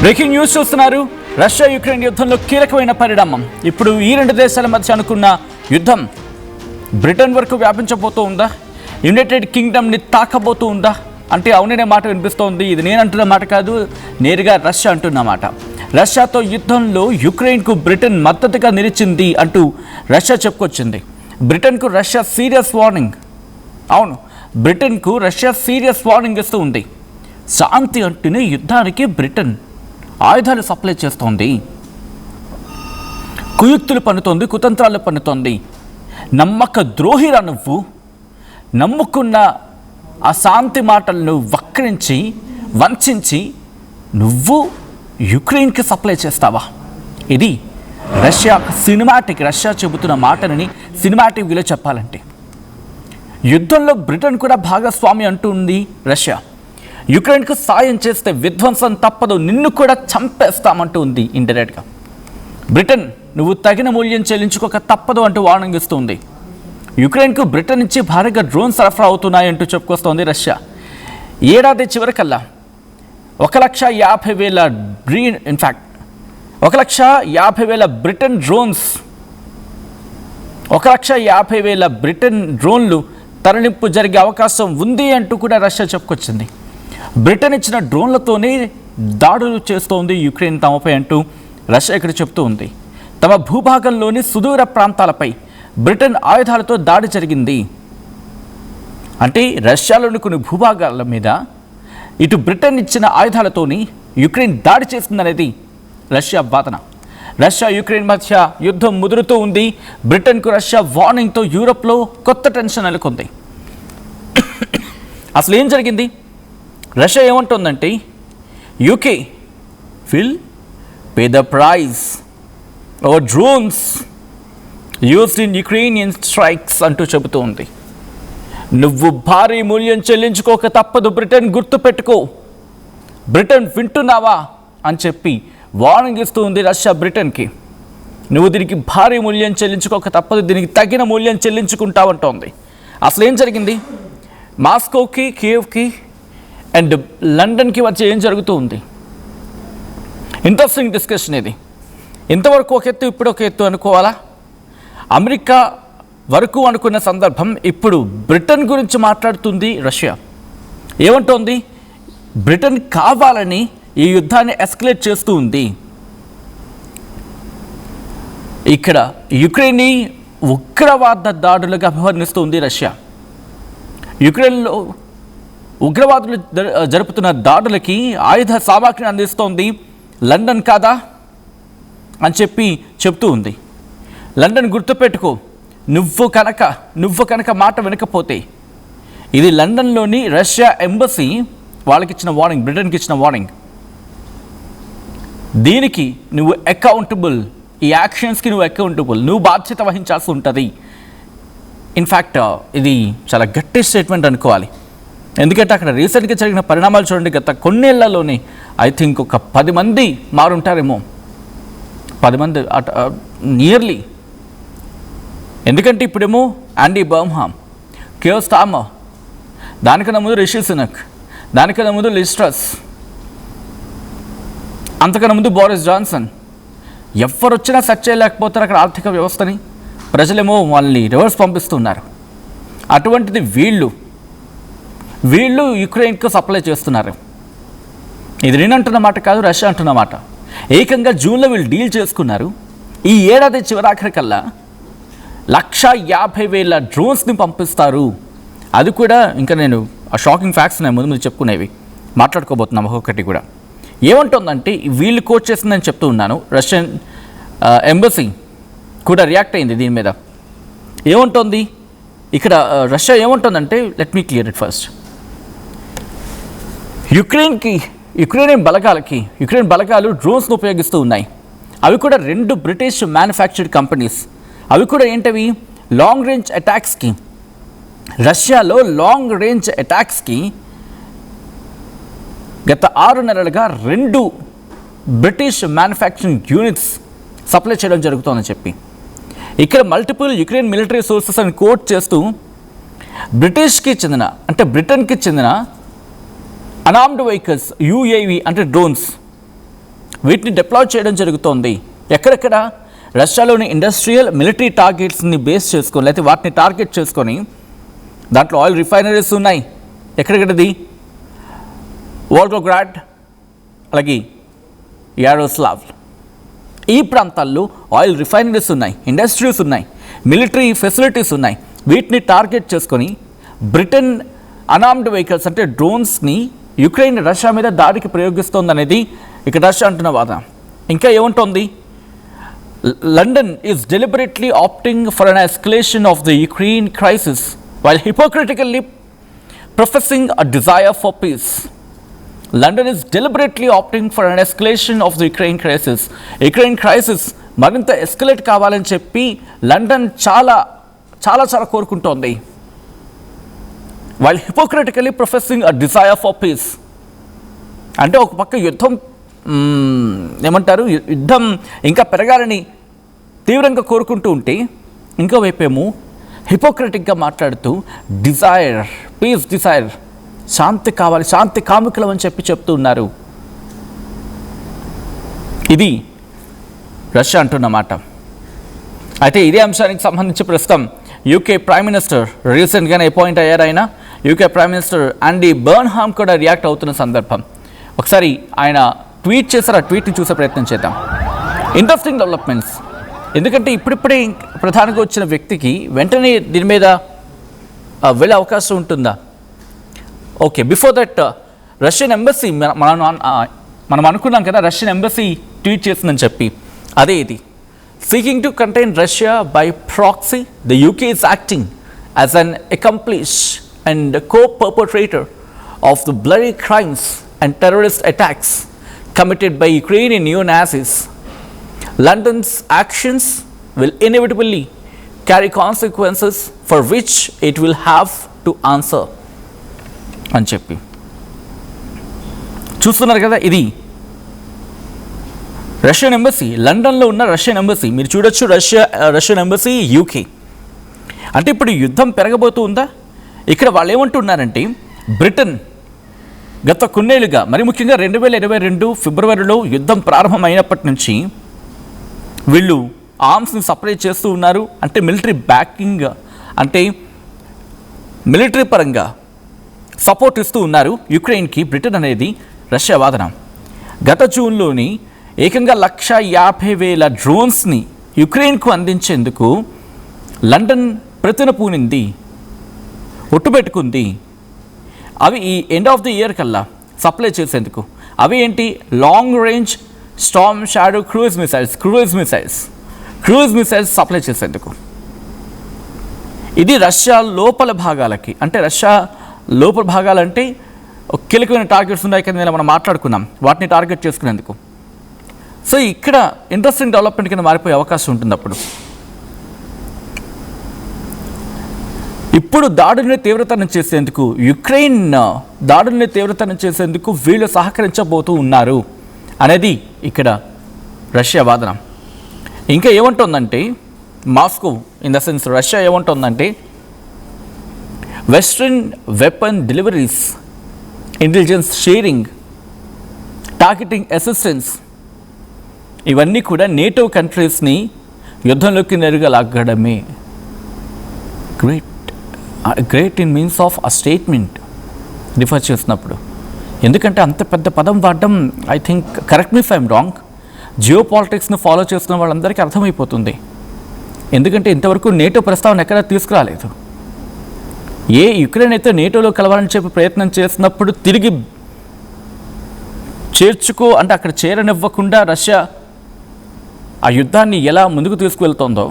Breaking news చూస్తున్నారు. Russia Ukraine యుద్ధంలో కీలకమైన పరిణామం. ఇప్పుడు ఈ రెండు దేశాల మధ్య అనుకున్న యుద్ధం బ్రిటన్ వరకు వ్యాపించబోతూ ఉందా? యునైటెడ్ కింగ్డమ్ని తాకబోతూ ఉందా అంటే అవుననే మాట వినిపిస్తోంది. ఇది నేను అంటున్న మాట కాదు, నేరుగా రష్యా అంటున్న మాట. రష్యాతో యుద్ధంలో యుక్రెయిన్కు బ్రిటన్ మద్దతుగా నిలిచింది అంటూ రష్యా చెప్పుకొచ్చింది. బ్రిటన్కు రష్యా సీరియస్ వార్నింగ్. అవును, బ్రిటన్కు రష్యా సీరియస్ వార్నింగ్ ఇస్తూ ఉంది. శాంతి అంటేనే యుద్ధానికి బ్రిటన్ ఆయుధాలు సప్లై చేస్తోంది, కుయుక్తులు పన్నుతోంది, కుతంత్రాలు పన్నుతోంది. నమ్మక ద్రోహిరా నువ్వు, నమ్ముకున్న ఆ శాంతి మాటలను వక్రించి వంచి నువ్వు యుక్రెయిన్కి సప్లై చేస్తావా? ఇది రష్యా రష్యా చెబుతున్న మాటలని సినిమాటిక్గా చెప్పాలంటే. యుద్ధంలో బ్రిటన్ కూడా భాగస్వామి అంటుంది రష్యా. యుక్రెయిన్కు సాయం చేస్తే విధ్వంసం తప్పదు, నిన్ను కూడా చంపేస్తామంటూ ఉంది ఇండైరెక్ట్గా. బ్రిటన్ నువ్వు తగిన మూల్యం చెల్లించుకోక తప్పదు అంటూ వార్నింగ్ ఇస్తుంది. యుక్రెయిన్కు బ్రిటన్ నుంచి భారీగా డ్రోన్ సరఫరా అవుతున్నాయంటూ చెప్పుకొస్తోంది రష్యా. ఏడాది చివరికల్లా 1,50,000 1,50,000 బ్రిటన్ డ్రోన్స్ 1,50,000 బ్రిటన్ డ్రోన్లు తరలింపు జరిగే అవకాశం ఉంది అంటూ కూడా రష్యా చెప్పుకొచ్చింది. బ్రిటన్ ఇచ్చిన డ్రోన్లతోనే దాడులు చేస్తోంది యుక్రెయిన్ తమపై అంటూ రష్యా ఇక్కడ చెప్తూ ఉంది. తమ భూభాగంలోని సుదూర ప్రాంతాలపై బ్రిటన్ ఆయుధాలతో దాడి జరిగింది అంటే రష్యాలోని కొన్ని భూభాగాల మీద ఇటు బ్రిటన్ ఇచ్చిన ఆయుధాలతోని యుక్రెయిన్ దాడి చేస్తుందనేది రష్యా వాదన. రష్యా యుక్రెయిన్ మధ్య యుద్ధం ముదురుతూ ఉంది. బ్రిటన్కు రష్యా వార్నింగ్తో యూరోప్లో కొత్త టెన్షన్ నెలకొంది. అసలు ఏం జరిగింది? రష్యా ఏమంటుందంటే UK will pay the price over drones used in Ukrainian strikes అంటూ చెబుతూ ఉంది. నువ్వు భారీ మూల్యం చెల్లించుకోక తప్పదు బ్రిటన్, గుర్తుపెట్టుకో. బ్రిటన్ వింటున్నావా అని చెప్పి వార్నింగ్ ఇస్తూ ఉంది రష్యా బ్రిటన్కి. నువ్వు దీనికి భారీ మూల్యం చెల్లించుకోక తప్పదు, దీనికి తగిన మూల్యం చెల్లించుకుంటావంటోంది. అసలు ఏం జరిగింది? మాస్కోకి, కియవ్కి అండ్ లండన్కి వచ్చి ఏం జరుగుతూ ఉంది? ఇంట్రెస్టింగ్ డిస్కషన్ ఇది. ఇంతవరకు ఒక ఎత్తు, ఇప్పుడు ఒక ఎత్తు అనుకోవాలా? అమెరికా వరకు అనుకున్న సందర్భం, ఇప్పుడు బ్రిటన్ గురించి మాట్లాడుతుంది రష్యా. ఏమంటోంది? బ్రిటన్ కావాలని ఈ యుద్ధాన్ని ఎస్కలేట్ చేస్తూ ఉంది. ఇక్కడ యుక్రెయిన్ని ఉగ్రవాద దాడులుగా అభివర్ణిస్తూ ఉంది రష్యా. యుక్రెయిన్లో ఉగ్రవాదులు జరుపుతున్న దాడులకి ఆయుధ సామాగ్రిని అందిస్తోంది లండన్ కాదా అని చెప్పి చెప్తూ ఉంది. లండన్ గుర్తుపెట్టుకో, నువ్వు కనుక మాట వినకపోతే, ఇది లండన్లోని రష్యా ఎంబసీ వాళ్ళకి ఇచ్చిన వార్నింగ్, బ్రిటన్కి ఇచ్చిన వార్నింగ్. దీనికి నువ్వు అకౌంటబుల్, ఈ యాక్షన్స్కి నువ్వు అకౌంటబుల్, నువ్వు బాధ్యత వహించాల్సి ఉంటుంది. ఇన్ఫ్యాక్ట్ ఇది చాలా గట్టి స్టేట్మెంట్ అనుకోవాలి. ఎందుకంటే అక్కడ రీసెంట్గా జరిగిన పరిణామాలు చూడండి. గత కొన్నేళ్లలోనే ఐ థింక్ ఒక 10 మంది మారుంటారేమో, 10 మంది నియర్లీ. ఎందుకంటే ఇప్పుడేమో యాండీ బర్మ్హామ్, కియర్ స్టార్మర్, దానికన్నా ముందు రిషి సునక్, దానికన్నా ముందు లిజ్ ట్రస్, అంతకన్నా ముందు బోరిస్ జాన్సన్. ఎవరు వచ్చినా సెట్ చేయలేకపోతారు అక్కడ ఆర్థిక వ్యవస్థని. ప్రజలేమో వాళ్ళని రివర్స్ పంపిస్తున్నారు. అటువంటిది వీళ్ళు యుక్రెయిన్కు సప్లై చేస్తున్నారు. ఇది నేను అంటున్న మాట కాదు, రష్యా అంటున్న మాట. ఏకంగా జూన్లో వీళ్ళు డీల్ చేసుకున్నారు. ఈ ఏడాది చివరాఖరికల్లా 1,50,000 డ్రోన్స్ని పంపిస్తారు. అది కూడా ఇంకా నేను ఆ షాకింగ్ ఫ్యాక్ట్స్ నేను ముందు చెప్పుకునేవి మాట్లాడుకోబోతున్నాం ఒక్కొక్కటి కూడా. ఏమంటుందంటే వీళ్ళు కోట్ చేసిందని చెప్తూ ఉన్నాను. రష్యన్ ఎంబసీ కూడా రియాక్ట్ అయింది దీని మీద. ఏమంటుంది ఇక్కడ రష్యా? ఏమంటుందంటే let me clear it first. Ukraine బలగాలు డ్రోన్స్ను ఉపయోగిస్తూ ఉన్నాయి. అవి కూడా 2 బ్రిటిష్ మ్యానుఫ్యాక్చర్డ్ కంపెనీస్. అవి కూడా ఏంటవి? లాంగ్ రేంజ్ అటాక్స్కి. రష్యాలో లాంగ్ రేంజ్ అటాక్స్కి గత 6 నెలలుగా 2 బ్రిటిష్ మ్యానుఫ్యాక్చరింగ్ యూనిట్స్ సప్లై చేయడం జరుగుతుందని చెప్పి ఇక్కడ మల్టిపుల్ యుక్రెయిన్ మిలిటరీ సోర్సెస్ అని కోట్ చేస్తూ బ్రిటన్కి చెందిన అనార్మ్డ్ వెహికల్స్, యూఏవి అంటే డ్రోన్స్, వీటిని డిప్లాయ్ చేయడం జరుగుతోంది. ఎక్కడెక్కడ? రష్యాలోని ఇండస్ట్రియల్ మిలిటరీ టార్గెట్స్ని బేస్ చేసుకొని, లేకపోతే వాటిని టార్గెట్ చేసుకొని, దాంట్లో ఆయిల్ రిఫైనరీస్ ఉన్నాయి. ఎక్కడెక్కడది? వోల్గోగ్రాడ్, అలాగే యారోస్లావ్, ఈ ప్రాంతాల్లో ఆయిల్ రిఫైనరీస్ ఉన్నాయి, ఇండస్ట్రీస్ ఉన్నాయి, మిలిటరీ ఫెసిలిటీస్ ఉన్నాయి. వీటిని టార్గెట్ చేసుకొని బ్రిటన్ అనార్మ్డ్ వెహికల్స్ అంటే డ్రోన్స్ని యుక్రెయిన్ రష్యా మీద దాడికి ప్రయోగిస్తోందనేది ఇక్కడ రష్యా అంటున్న వాదన. ఇంకా ఏముంటోంది? London is deliberately opting for an escalation of the Ukraine crisis while hypocritically professing a desire for peace. London is deliberately opting for an escalation of the Ukraine crisis. Ukraine crisis మరింత escalate కావాలని చెప్పి London చాలా చాలా చాలా కోరుకుంటోంది. While hypocritically professing a desire for peace అంటే ఒక పక్క యుద్ధం యుద్ధం ఇంకా పెరగాలని తీవ్రంగా కోరుకుంటూ ఉంటే, ఇంకోవైపేమో హిపోక్రటిక్గా మాట్లాడుతూ డిజైర్, పీస్ డిజైర్, శాంతి కావాలి, శాంతి కాముకులం అని చెప్తూ ఉన్నారు. ఇది రష్యా అంటున్న మాట. అయితే ఇదే అంశానికి సంబంధించి ప్రస్తుతం యూకే ప్రైమ్ మినిస్టర్ రీసెంట్గానే అపాయింట్ అయ్యారు. ఆయన యూకే ప్రైమ్ మినిస్టర్ యాండీ బర్న్హామ్ కూడా రియాక్ట్ అవుతున్న సందర్భం. ఒకసారి ఆయన ట్వీట్ చేశారు, ఆ ట్వీట్ని చూసే ప్రయత్నం చేద్దాం. Interesting developments. ఎందుకంటే ఇప్పుడిప్పుడే ప్రధానంగా వచ్చిన వ్యక్తికి వెంటనే దీని మీద వెళ్ళే అవకాశం ఉంటుందా? Okay, before that Russian embassy, మనం అనుకున్నాం కదా రష్యన్ ఎంబసీ ట్వీట్ చేసిందని చెప్పి, అదే ఇది. Seeking to contain Russia by proxy, the UK is acting as an accomplice and co-perpetrator of the bloody crimes and terrorist attacks committed by Ukrainian neo-Nazis. London's actions will inevitably carry consequences for which it will have to answer. అని చెప్పి చూస్తున్నారు కదా, ఇది Russian embassy, లండన్లో ఉన్న Russian embassy. మీరు చూడొచ్చు Russian embassy UK. అంటే ఇప్పుడు యుద్ధం పెరగబోతూ ఉందా? ఇక్కడ వాళ్ళు ఏమంటున్నారంటే, బ్రిటన్ గత కొన్నేళ్లుగా, మరి ముఖ్యంగా 2022 ఫిబ్రవరిలో యుద్ధం ప్రారంభమైనప్పటి నుంచి వీళ్ళు ఆర్మ్స్ని సప్లై చేస్తూ ఉన్నారు. అంటే మిలిటరీ బ్యాకింగ్, అంటే మిలిటరీ పరంగా సపోర్ట్ ఇస్తూ ఉన్నారు యుక్రెయిన్కి బ్రిటన్ అనేది రష్యా వాదన. గత జూన్లోని ఏకంగా 150,000 డ్రోన్స్ని యుక్రెయిన్కు అందించేందుకు లండన్ ప్రతిన పూనింది, ఒట్టుపెట్టుకుంది. అవి ఈ ఎండ్ ఆఫ్ ది ఇయర్ కల్లా సప్లై చేసేందుకు. అవి ఏంటి? Long range Storm shadow cruise missiles supply చేసేందుకు. ఇది రష్యా లోపల భాగాలకి, అంటే రష్యా లోపల భాగాలంటే కీలకమైన టార్గెట్స్ ఉన్నాయి కదా, మనం మాట్లాడుకున్నాం, వాటిని టార్గెట్ చేసుకునేందుకు. సో ఇక్కడ ఇంట్రెస్టింగ్ డెవలప్మెంట్ కింద మారిపోయే అవకాశం ఉంటుంది. అప్పుడు ఇప్పుడు దాడుల్ని తీవ్రతరం చేసేందుకు, యుక్రెయిన్ దాడుల్ని తీవ్రతరం చేసేందుకు వీళ్ళు సహకరించబోతూ ఉన్నారు అనేది ఇక్కడ రష్యా వాదన. ఇంకా ఏమంటుందంటే Moscow, in the sense Russia ఏమంటుందంటే, western weapon deliveries, intelligence sharing, targeting assistance, ఇవన్నీ కూడా నేటో కంట్రీస్ని యుద్ధంలోకి నేరుగా లాగడమే. Great in means of a statement refer చేసినప్పుడు. ఎందుకంటే అంత పెద్ద పదం వాడడం, I think, correct me if I'm wrong, జియో పాలిటిక్స్ని ఫాలో చేస్తున్న వాళ్ళందరికీ అర్థమైపోతుంది. ఎందుకంటే ఇంతవరకు నేటో ప్రస్తావన ఎక్కడా తీసుకురాలేదు. ఏ యుక్రెయిన్ అయితే నేటోలో కలవాలని చెప్పి ప్రయత్నం చేసినప్పుడు తిరిగి అంటే అక్కడ చేరనివ్వకుండా రష్యా ఆ యుద్ధాన్ని ఎలా ముందుకు తీసుకువెళ్తుందో,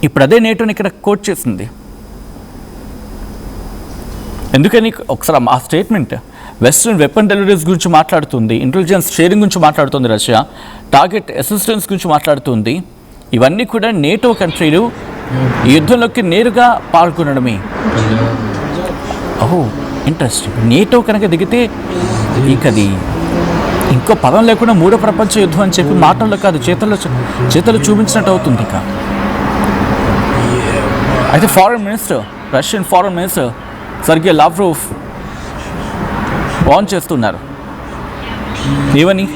ఇప్పుడు అదే నేటోని ఇక్కడ కోట్ చేసింది. ఎందుకని ఒకసారి ఆ స్టేట్మెంట్ వెస్ట్రన్ వెపన్ డెలివరీస్ గురించి మాట్లాడుతుంది, ఇంటెలిజెన్స్ షేరింగ్ గురించి మాట్లాడుతుంది రష్యా, టార్గెట్ అసిస్టెన్స్ గురించి మాట్లాడుతుంది. ఇవన్నీ కూడా నేటో కంట్రీలు ఈ యుద్ధంలోకి నేరుగా పాల్గొనడమే. ఓహో, ఇంట్రెస్టింగ్. నేటో కనుక దిగితే ఇకది ఇంకో పదం లేకుండా మూడో ప్రపంచ యుద్ధం అని చెప్పి మాటల్లో కాదు చేతల్లో చూపించినట్టు అవుతుంది. ఇక అయితే Russian foreign minister Sergey Lavrov warn చేస్తున్నారు. ఏమని?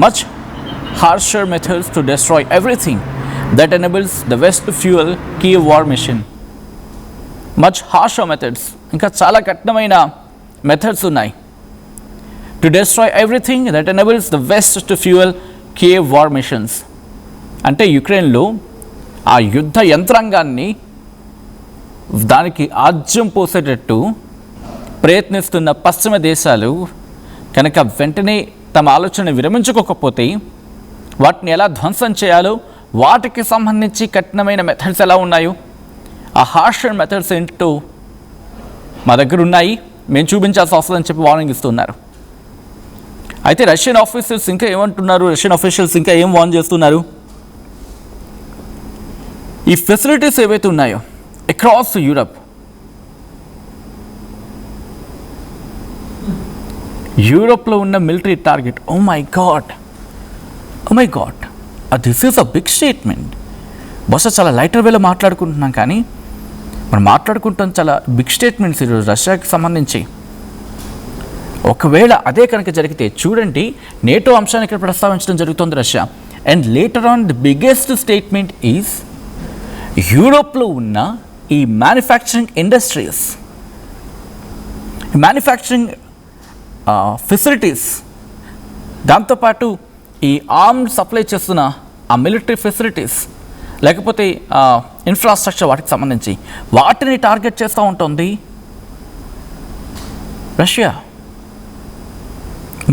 much harsher methods to destroy everything that enables the West to fuel Kiev war mission. Much harsher methods, ఇంకా చాలా కఠినమైన మెథడ్స్ ఉన్నాయి. To destroy everything that enables the West to fuel Kiev war missions. అంటే యుక్రెయిన్లో ఆ యుద్ధ యంత్రాంగాన్ని దానికి ఆజ్యం పోసేటట్టు ప్రయత్నిస్తున్న పశ్చిమ దేశాలు కనుక వెంటనే తమ ఆలోచన విరమించుకోకపోతే వాటిని ఎలా ధ్వంసం చేయాలో, వాటికి సంబంధించి కఠినమైన మెథడ్స్ ఎలా ఉన్నాయో, ఆ హార్షర్ మెథడ్స్ ఏంటో మా దగ్గర ఉన్నాయి, మేము చూపించాల్సి వస్తుందని చెప్పి వార్నింగ్ ఇస్తున్నారు. అయితే రష్యన్ ఆఫీసర్స్ ఇంకా ఏమంటున్నారు, రష్యన్ అఫీషియల్స్ ఇంకా ఏం వార్న్ చేస్తున్నారు? ఈ ఫెసిలిటీస్ ఏవైతే ఉన్నాయో అక్రాస్ యూరప్, యూరోప్లో ఉన్న military target, oh my god this is a big statement. బహుశా చాలా లైటర్ వేలో మాట్లాడుకుంటున్నాం, కానీ మనం మాట్లాడుకుంటాం చాలా బిగ్ స్టేట్మెంట్స్ ఈరోజు రష్యాకి సంబంధించి. ఒకవేళ అదే కనుక జరిగితే చూడండి, నేటో అంశాన్ని ఇక్కడ ప్రస్తావించడం జరుగుతుంది Russia. And later on the biggest statement is యూరోప్లో ఉన్న ఈ మ్యానుఫ్యాక్చరింగ్ ఇండస్ట్రీస్, మ్యానుఫ్యాక్చరింగ్ ఫెసిలిటీస్, దాంతోపాటు ఈ ఆర్మ్డ్ సప్లై చేస్తున్న ఆ మిలిటరీ ఫెసిలిటీస్, లేకపోతే ఇన్ఫ్రాస్ట్రక్చర్, వాటికి సంబంధించి వాటిని టార్గెట్ చేస్తూ ఉంటుంది రష్యా.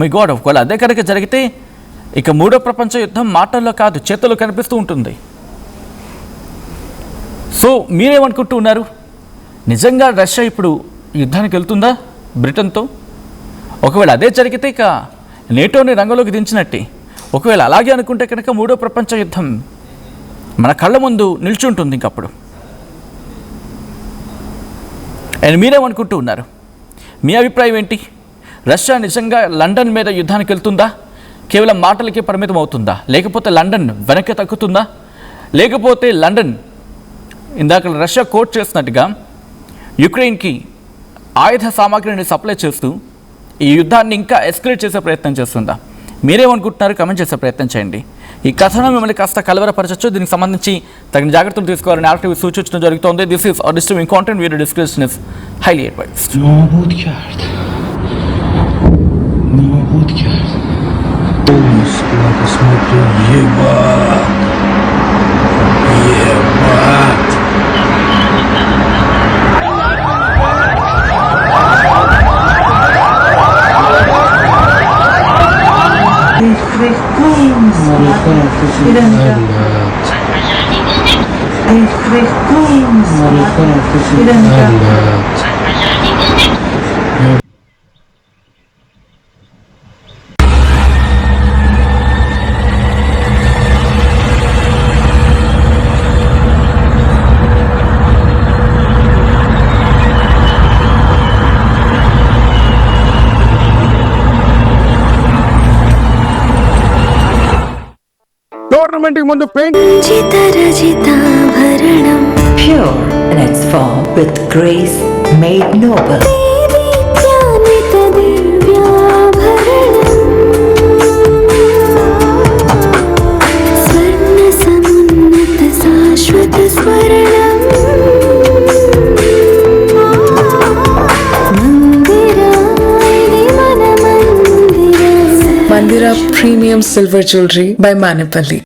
మై గాడ్, ఒకవేళ అదే కనుక జరిగితే ఇక మూడో ప్రపంచ యుద్ధం మాటల్లో కాదు చేతుల్లో కనిపిస్తూ ఉంటుంది. సో మీరేమనుకుంటూ ఉన్నారు? నిజంగా రష్యా ఇప్పుడు యుద్ధానికి వెళ్తుందా బ్రిటన్తో? ఒకవేళ అదే జరిగితే ఇక నేటోని రంగంలోకి దించినట్టే. ఒకవేళ అలాగే అనుకుంటే కనుక మూడో ప్రపంచ యుద్ధం మన కళ్ళ ముందు నిల్చుంటుంది ఇంకప్పుడు. అండ్ మీరేమనుకుంటూ ఉన్నారు? మీ అభిప్రాయం ఏంటి? రష్యా నిజంగా లండన్ మీద యుద్ధానికి వెళ్తుందా? కేవలం మాటలకే పరిమితం అవుతుందా? లేకపోతే లండన్ వెనక్కి తగ్గుతుందా? లేకపోతే లండన్ ఇందాక రష్యా కోట్ చేసినట్టుగా యుక్రెయిన్కి ఆయుధ సామాగ్రిని సప్లై చేస్తూ ఈ యుద్ధాన్ని ఇంకా ఎస్కలేట్ చేసే ప్రయత్నం చేస్తుందా? మీరేమనుకుంటున్నారు? కమెంట్ చేసే ప్రయత్నం చేయండి. ఈ కథనం మిమ్మల్ని కాస్త కలవరపరచచ్చు. దీనికి సంబంధించి తగిన జాగ్రత్తలు తీసుకోవాలని యాక్టివ్ సూచించడం జరుగుతుంది. This is disturbing content. Video description is highly advised. Полностью посмотрю. Ебать! Tournament mundu paint pure in its form with grace made noble. Mandira Premium Silver Jewelry by Manipali.